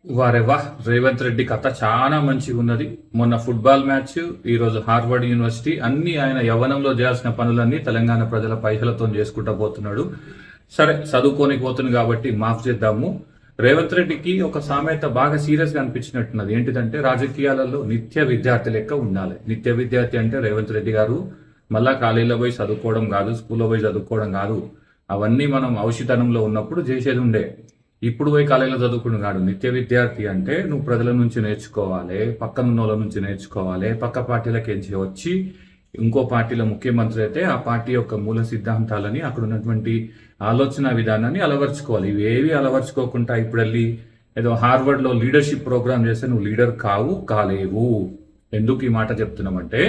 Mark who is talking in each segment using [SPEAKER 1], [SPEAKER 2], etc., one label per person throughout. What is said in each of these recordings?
[SPEAKER 1] వారే వాహ్! రేవంత్ రెడ్డి కథ చాలా మంచిగా ఉన్నది. మొన్న ఫుట్బాల్ మ్యాచ్, ఈరోజు హార్వర్డ్ యూనివర్సిటీ అన్ని ఆయన యవ్వనంలో చేయాల్సిన పనులన్నీ తెలంగాణ ప్రజల పైసలతో చేసుకుంటా పోతున్నాడు. సరే, చదువుకోనికి పోతుంది కాబట్టి మాఫ్ చేద్దాము. రేవంత్ రెడ్డికి ఒక సామెత బాగా సీరియస్గా అనిపించినట్టున్నది. ఏంటిదంటే, రాజకీయాలలో నిత్య విద్యార్థి లెక్క ఉండాలి. నిత్య విద్యార్థి అంటే రేవంత్ రెడ్డి గారు మళ్ళా కాలేజీలో పోయి చదువుకోవడం కాదు, స్కూల్లో పోయి చదువుకోవడం కాదు. అవన్నీ మనం ఔషధనంలో ఉన్నప్పుడు చేసేది ఉండే. ఇప్పుడు పోయి కాలేజీలో చదువుకుని కాదు. నిత్య విద్యార్థి అంటే నువ్వు ప్రజల నుంచి నేర్చుకోవాలి, పక్కనున్న వాళ్ళ నుంచి నేర్చుకోవాలి, పక్క పార్టీలకి వచ్చి ఇంకో పార్టీలో ముఖ్యమంత్రి అయితే ఆ పార్టీ యొక్క మూల సిద్ధాంతాలని, అక్కడ ఉన్నటువంటి ఆలోచన విధానాన్ని అలవర్చుకోవాలి. ఇవేవి అలవర్చుకోకుండా ఇప్పుడు వెళ్ళి ఏదో హార్వర్డ్లో లీడర్షిప్ ప్రోగ్రామ్ చేస్తే నువ్వు లీడర్ కాలేవు. ఎందుకు ఈ మాట చెప్తున్నామంటే,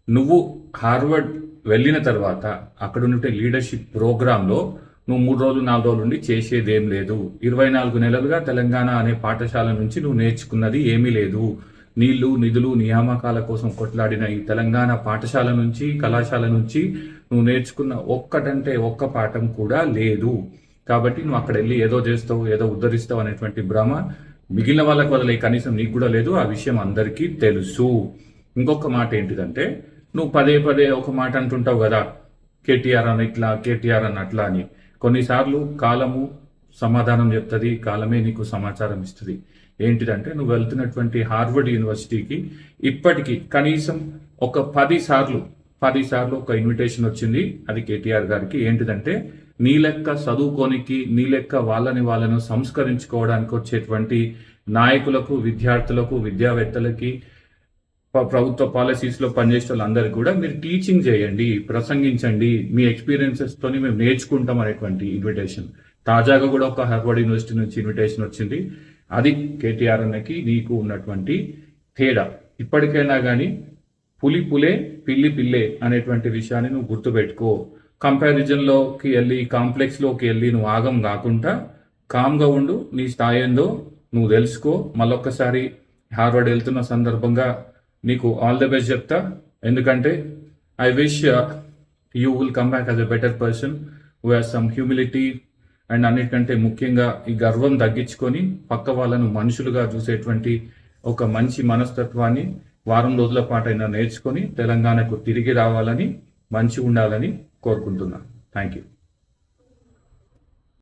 [SPEAKER 1] నువ్వు హార్వర్డ్ వెళ్ళిన తర్వాత అక్కడ ఉన్నట్టు లీడర్షిప్ ప్రోగ్రాంలో నువ్వు 3 రోజులు 4 రోజులు ఉండి చేసేదేం లేదు. 24 నెలలుగా తెలంగాణ అనే పాఠశాల నుంచి నువ్వు నేర్చుకున్నది ఏమీ లేదు. నీళ్లు, నిధులు, నియామకాల కోసం కొట్లాడిన ఈ తెలంగాణ పాఠశాల నుంచి, కళాశాల నుంచి నువ్వు నేర్చుకున్న ఒక్కటంటే ఒక్క పాఠం కూడా లేదు. కాబట్టి నువ్వు అక్కడ వెళ్ళి ఏదో చేస్తావు, ఏదో ఉద్ధరిస్తావు అనేటువంటి భ్రమ మిగిలిన వాళ్ళకి వదిలే, కనీసం నీకు కూడా లేదు. ఆ విషయం అందరికీ తెలుసు. ఇంకొక మాట ఏంటిదంటే, నువ్వు పదే పదే ఒక మాట అంటుంటావు కదా, కేటీఆర్ అని ఇట్లా, కేటీఆర్ అని అట్లా అని. కొన్నిసార్లు కాలము సమాధానం చెప్తుంది, కాలమే నీకు సమాచారం ఇస్తుంది. ఏంటిదంటే, నువ్వు వెళ్తున్నటువంటి హార్వర్డ్ యూనివర్సిటీకి ఇప్పటికీ కనీసం ఒక 10 సార్లు ఒక ఇన్విటేషన్ వచ్చింది. అది కేటీఆర్ గారికి. ఏంటిదంటే, నీ లెక్క చదువుకోనికి, నీ లెక్క వాళ్ళను సంస్కరించుకోవడానికి వచ్చేటువంటి నాయకులకు, విద్యార్థులకు, విద్యావేత్తలకి, ప్రభుత్వ పాలసీస్లో పనిచేసే వాళ్ళందరికీ కూడా మీరు టీచింగ్ చేయండి, ప్రసంగించండి, మీ ఎక్స్పీరియన్సెస్తోని మేము నేర్చుకుంటాం అనేటువంటి ఇన్విటేషన్. తాజాగా కూడా ఒక హార్వర్డ్ యూనివర్సిటీ నుంచి ఇన్విటేషన్ వచ్చింది. అది కేటీఆర్ అన్నకి నీకు ఉన్నటువంటి తేడా. ఇప్పటికైనా కానీ పులే పిల్లి పిల్లే అనేటువంటి విషయాన్ని నువ్వు గుర్తుపెట్టుకో. కంపారిజన్లోకి వెళ్ళి, కాంప్లెక్స్లోకి వెళ్ళి నువ్వు ఆగం కాకుండా కామ్గా ఉండు. నీ స్థాయి ఏందో నువ్వు తెలుసుకో. మళ్ళొక్కసారి హార్వర్డ్ వెళ్తున్న సందర్భంగా నీకు ఆల్ ద బెస్ట్ చెప్తా. ఎందుకంటే I wish you will come back as a better person who has some humility and అన్నిటికంటే ముఖ్యంగా ఈ గర్వం తగ్గించుకొని పక్క వాళ్ళను మనుషులుగా చూసేటువంటి ఒక మంచి మనస్తత్వాన్ని వారం రోజుల పాటైనా నేర్చుకొని తెలంగాణకు తిరిగి రావాలని, మంచి ఉండాలని కోరుకుంటున్నాను. Thank you.